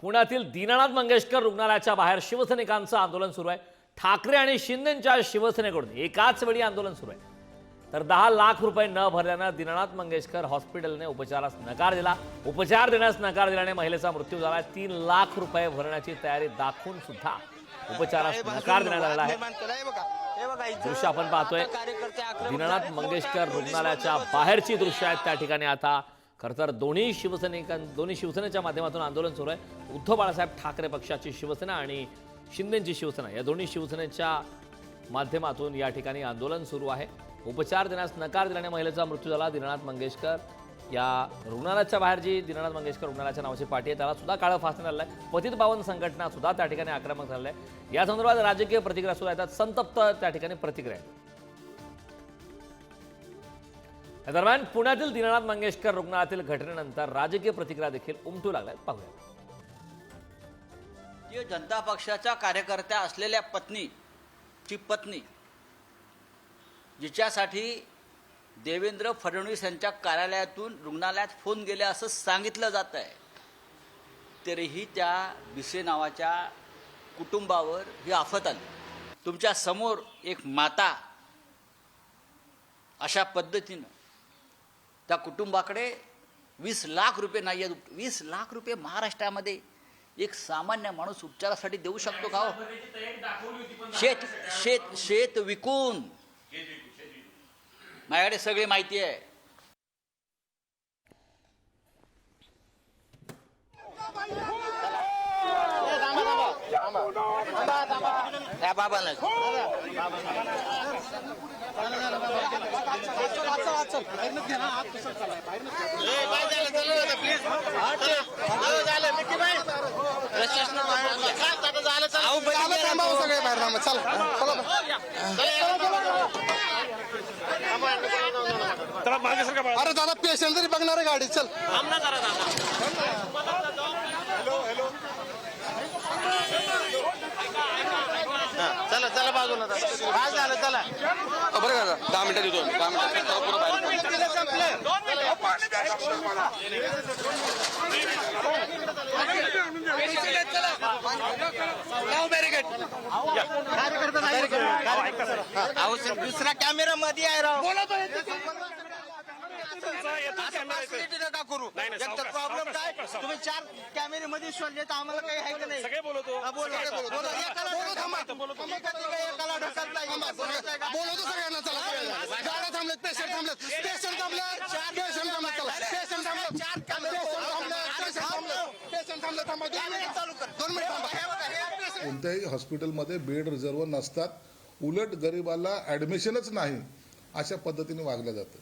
पुण्यातील दीनानाथ मंगेशकर रुग्णालयाच्या बाहेर शिवसैनिकांचं आंदोलन सुरू आहे। ठाकरे आणि शिंदेंच्या शिवसेनेकडून एकाच वेळी आंदोलन सुरू आहे। तर 10 लाख रुपये न भरल्यानं दीनानाथ मंगेशकर हॉस्पिटलने उपचारास नकार दिला। उपचार देण्यास नकार दिल्याने महिलेचा मृत्यू झाला। 3 लाख रुपये भरण्याची तयारी दाखवून सुद्धा उपचारास नकार देण्यात आलेला आहे। दृश्य आपण पाहतोय दीनानाथ मंगेशकर रुग्णालयाच्या बाहेरची दृश्य आहेत। त्या ठिकाणी आता खरतर दोन्ही शिवसेनेच्या माध्यमातून आंदोलन सुरू आहे। उद्धव बाळासाहेब ठाकरे पक्षाची शिवसेना आणि शिंदेची शिवसेना या दोन्ही शिवसेनेच्या माध्यमातून या ठिकाणी आंदोलन सुरू आहे। उपचार देण्यास नकार दिल्याने महिलेचा मृत्यू झाला। दीनानाथ मंगेशकर या रुग्णालयाच्या बाहेर जी दीनानाथ मंगेशकर रुग्णालयाच्या नावाची पार्टी आहे त्याला सुद्धा काळं फासण्यात आलं आहे। पतित पावन संघटना सुद्धा त्या ठिकाणी आक्रमक झालेल्या आहे। या संदर्भात राजकीय प्रतिक्रिया सुद्धा येतात। संतप्त त्या ठिकाणी प्रतिक्रिया आहेत। दरम्यान पुण्यातील दीनानाथ मंगेशकर रुग्णालयातील घटनेनंतर राजकीय प्रतिक्रिया देखील उमटू लागल्यात। पाहूया। भारतीय जनता पक्षाच्या कार्यकर्त्या असलेल्या पत्नीची पत्नी जिच्यासाठी देवेंद्र फडणवीस यांच्या कार्यालयातून रुग्णालयात फोन गेले असं सांगितलं जात आहे, तरीही त्या बिसे नावाच्या कुटुंबावर ही आफत आली। तुमच्या समोर एक माता अशा पद्धतीनं त्या कुटुंबाकडे 20 लाख रुपये नाही आहेत। 20 लाख रुपये महाराष्ट्रामध्ये एक सामान्य माणूस उपचारासाठी देऊ शकतो का? शेत विकून माझ्याकडे सगळी माहिती आहे। त्या बाबाला अरे दादा पेशंट तरी बघणार आहे गाडी। चल चला चला बाजूला काय झालं? चला बरं का 10 मिनिटं देतो 10 मिनिटं दुसरा कॅमेरा मध्ये आहे राव। प्रॉब्लेम काय? तुम्ही 4 कॅमेरे मध्ये शोधले तर आम्हाला काही आहे का नाही? सगळे बोलतो एकाला ढकलता बोलवतो सगळ्यांना। चला गाड्या थांबलेत, पेशंट थांबलेत, पेशंट थांबले, पेशंट थांबले, पेशंट थांबले, 4 कॅमेरे पेशंट थांबले, थांबा 2 मिनिट चालू कर, 2 मिनिट थांबा। कोणत्याही हॉस्पिटलमध्ये बेड रिझर्व नसतात, उलट गरिबाला ॲडमिशनच नाही अशा पद्धतीने वागलं जातं।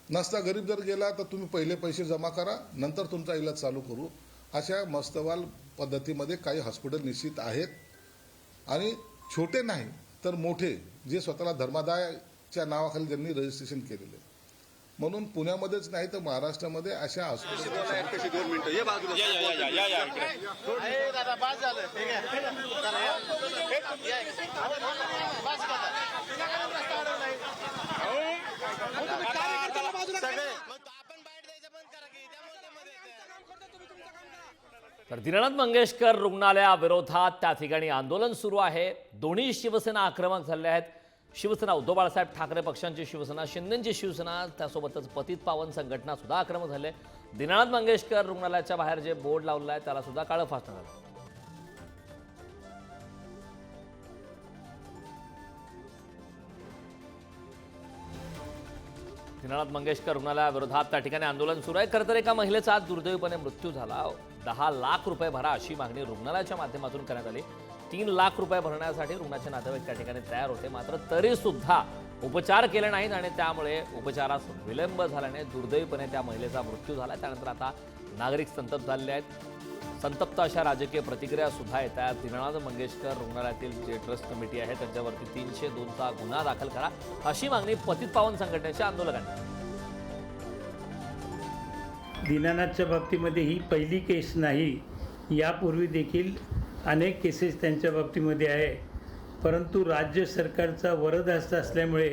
नसता गरीब जर गेला तर तुम्ही पहिले पैसे जमा करा, नंतर तुमचा इलाज चालू करू, अशा मस्तवाल पद्धतीमध्ये काही हॉस्पिटल निश्चित आहेत। आणि छोटे नाही तर मोठे जे स्वतःला धर्मादायच्या नावाखाली ज्यांनी रजिस्ट्रेशन केलेले, म्हणून पुण्यामध्येच नाही तर महाराष्ट्रामध्ये अशा हॉस्पिटल तर दीनानाथ मंगेशकर रुग्णालयाविरोधात त्या ठिकाणी आंदोलन सुरू आहे। दोन्ही शिवसेना आक्रमक झाल्या आहेत। शिवसेना उद्धव बाळासाहेब ठाकरे पक्षांची शिवसेना, शिंदेची शिवसेना, त्यासोबतच पतित पावन संघटना सुद्धा आक्रमक झाले। दीनानाथ मंगेशकर रुग्णालयाच्या बाहेर जे बोर्ड लावलेलं आहे त्याला सुद्धा काळं फासण्यात आलं। दीनानाथ मंगेशकर रुग्णालयाविरोधात त्या ठिकाणी आंदोलन सुरू आहे। खरं तर एका महिलेचा आज दुर्दैवीपणे मृत्यू झाला। 10 लाख रुपये भरा अशी मागणी रुग्णालयाच्या माध्यमातून करण्यात आली। 3 लाख रुपये भरण्यासाठी रुग्णाचे नातेवाईक त्या ठिकाणी तयार होते, मात्र तरी सुद्धा उपचार केले नाहीत आणि त्यामुळे उपचारास विलंब झाल्याने दुर्दैवीपणे त्या महिलेचा मृत्यू झाला। त्यानंतर आता नागरिक संतप्त झालेले आहेत। संतप्त अशा राजकीय प्रतिक्रिया सुद्धा येतात। दीनानाथ मंगेशकर रुग्णालयातील जे ट्रस्ट कमिटी आहे त्यांच्यावरती 302चा गुन्हा दाखल करा अशी मागणी पतित पावन संघटनेच्या आंदोलकांनी। दीनानाथच्या बाबतीमध्ये ही पहिली केस नाही, यापूर्वी देखील अनेक केसेस त्यांच्या बाबतीमध्ये आहे, परंतु राज्य सरकारचा वरदहस्त असल्यामुळे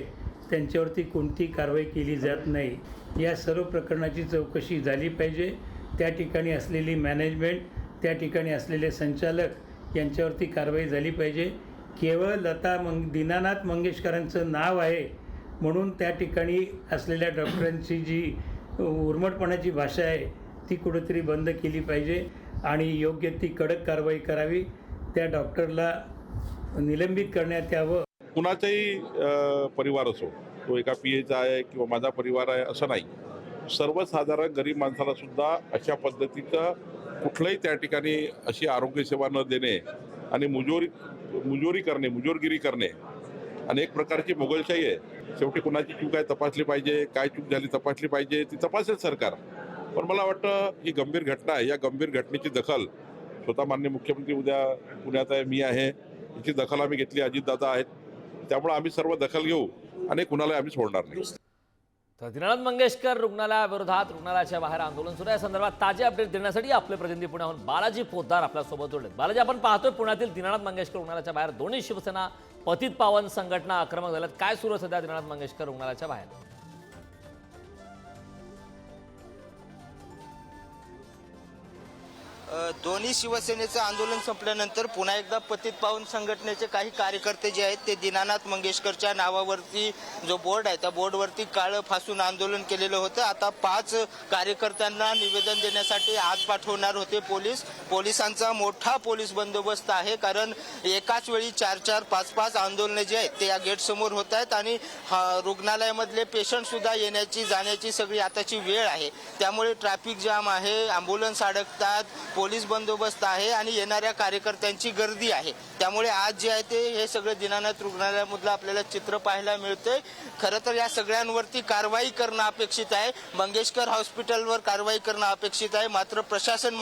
त्यांच्यावरती कोणती कारवाई केली जात नाही। या सर्व प्रकरणाची चौकशी झाली पाहिजे। त्या ठिकाणी असलेली मॅनेजमेंट, त्या ठिकाणी असलेले संचालक यांच्यावरती कारवाई झाली पाहिजे. केवळ दीनानाथ मंगेशकरांचं नाव आहे म्हणून त्या ठिकाणी असलेल्या डॉक्टरांची जी उर्मटपणाची भाषा आहे ती कुठेतरी बंद केली पाहिजे आणि योग्य ती कडक कारवाई करावी. त्या डॉक्टरला निलंबित करण्यात यावं. कुणाचाही परिवार असो, तो एका PAचा आहे किंवा माझा परिवार आहे असं नाही. सर्वसाधारण गरीब माणसाला सुद्धा अशा पद्धतीचं कुठलंही त्या ठिकाणी अशी आरोग्यसेवा न देणे आणि मुजोरगिरी करणे आणि एक प्रकारची मोगलशाही आहे. शेवटी कुणाची चूक आहे तपासली पाहिजे, काय चूक झाली तपासली पाहिजे, ती तपासेल सरकार. पण मला वाटतं ही गंभीर घटना आहे. या गंभीर घटनेची दखल स्वतः माननीय मुख्यमंत्री उद्या पुण्यात आहे, मी आहे, याची दखल आम्ही घेतली, अजितदादा आहेत. त्यामुळे आम्ही सर्व दखल घेऊ आणि कुणाला आम्ही सोडणार नाही. तर दीनानाथ मंगेशकर रुग्णालयाविरोधात रुग्णालयाच्या बाहेर आंदोलन सुरू आहे. या संदर्भात ताजे अपडेट देण्यासाठी आपले प्रतिनिधी पुण्याहून बालाजी पोद्दार आपल्यासोबत जोडलेत. बालाजी, आपण पाहतोय पुण्यातील दीनानाथ मंगेशकर रुग्णालयाच्या बाहेर दोन्ही शिवसेना पतित पावन संघटना आक्रमक झाल्यात. काय सुरू आहे सध्या दीनानाथ मंगेशकर रुग्णालयाच्या बाहेर? दोन्ही शिवसेनेचं आंदोलन संपल्यानंतर पुन्हा एकदा पतित पावन संघटनेचे काही कार्यकर्ते जे आहेत ते दीनानाथ मंगेशकरच्या नावावरती जो बोर्ड आहे त्या बोर्डवरती काळं फासून आंदोलन केलेलं होतं. आता 5 कार्यकर्त्यांना निवेदन देण्यासाठी आज पाठवणार होते पोलिसांचा मोठा पोलीस बंदोबस्त आहे. कारण एकाच वेळी 4-4, 5-5 आंदोलनं जे आहेत ते या गेट समोर होत आहेत आणि रुग्णालयामधले पेशंट सुद्धा येण्याची जाण्याची सगळी आताची वेळ आहे. त्यामुळे ट्रॅफिक जाम आहे, ॲम्ब्युलन्स अडकतात, पोलीस बंदोबस्त आहे आणि येणाऱ्या कार्यकर्त्यांची गर्दी आहे. त्यामुळे आज जे आहे ते हे सगळं दीनानाथ रुग्णालयामधलं आपल्याला चित्र पाहायला मिळतंय. खरं तर या सगळ्यांवरती कारवाई करणं अपेक्षित आहे, मंगेशकर हॉस्पिटलवर कारवाई करणं अपेक्षित आहे. मात्र प्रशासन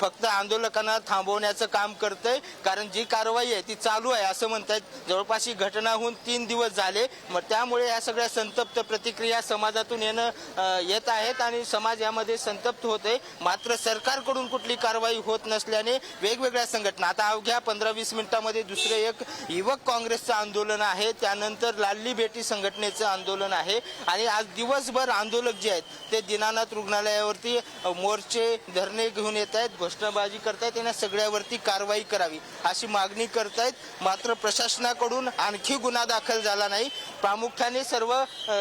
फक्त आंदोलकांना थांबवण्याचं काम करतंय. कारण जी कारवाई आहे ती चालू आहे असं म्हणतात. जवळपास ही घटना होऊन 3 दिवस झाले. मग त्यामुळे या सगळ्या संतप्त प्रतिक्रिया समाजातून येत आहेत आणि समाज यामध्ये संतप्त होते. मात्र सरकारकडून कुठली कारवाई होत नसल्याने वेगवेगळ्या संघटना, आता अवघ्या 15-20 मिनिटांमध्ये दुसरे एक युवक काँग्रेसचं आंदोलन आहे, त्यानंतर लाडली बेटी संघटनेचं आंदोलन आहे आणि आज दिवसभर आंदोलक जे आहेत ते दीनानाथ रुग्णालयावरती मोर्चे धरणे घेऊन येत आहेत, घोषणाबाजी करतायत, त्यांना सगळ्यावरती कारवाई करावी अशी मागणी करतायत. मात्र प्रशासनाकडून आणखी गुन्हा दाखल झाला नाही. प्रामुख्याने सर्व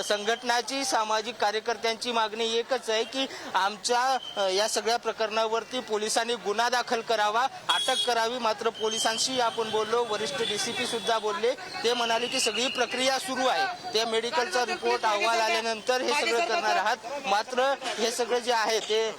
संघटनाची, सामाजिक कार्यकर्त्यांची मागणी एकच आहे की आमच्या या सगळ्या प्रकरणावरती पोलिसांनी गुन्हा दाखल करावा, अटक करावी. मात्र पोलिसांशी आपण बोललो, वरिष्ठ DCP सुद्धा बोलले. ते म्हणाले की सगळी प्रक्रिया सुरू आहे, ते मेडिकलचा रिपोर्ट अहवाल आल्यानंतर हे सगळं करणार आहात. मात्र हे सगळं जे आहे ते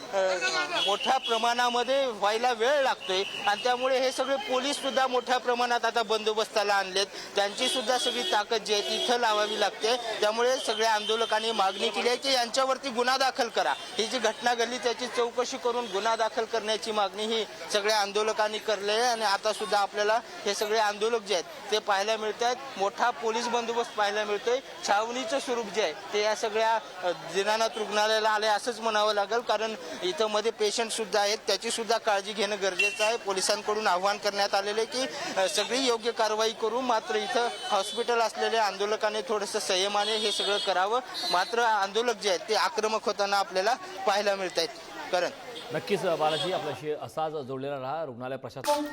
मोठ्या प्रमाणामध्ये व्हायला वेळ लागतोय आणि त्यामुळे हे सगळे पोलीस सुद्धा मोठ्या प्रमाणात आता बंदोबस्ताला आणलेत. त्यांची सुद्धा सगळी ताकद जी आहे ती इथं लावावी लागते. त्यामुळे सगळ्या आंदोलकांनी मागणी केली आहे की यांच्यावरती गुन्हा दाखल करा. ही जी घटना घडली त्याची चौकशी करून गुन्हा दाखल करण्याची मागणी ही सगळ्या आंदोलकांनी करली आहे. आणि आता सुद्धा आपल्याला हे सगळे आंदोलक जे आहेत ते पाहायला मिळत आहेत. मोठा पोलीस बंदोबस्त पाहायला मिळतोय. छावणीचं स्वरूप जे आहे ते या सगळ्या दीनानाथ रुग्णालयाला आले असंच म्हणावं लागेल. कारण इथं मध्ये पेशंट सुद्धा आहेत, त्याची सुद्धा काळजी घेणं गरजेचं आहे. पोलिसांकडून आव्हान करण्यात आलेलं आहे की सगळी योग्य कारवाई करू. मात्र इथं हॉस्पिटल असलेल्या आंदोलकांनी थोडंसं संयमाने हे सगळं करावं. मात्र आंदोलक जे आहेत ते आक्रमक होताना आपल्याला पाहायला मिळत आहेत. करण नक्कीच बालाजी, आपल्याशी असाच जोडलेला राहा. रुग्णालय प्रशासन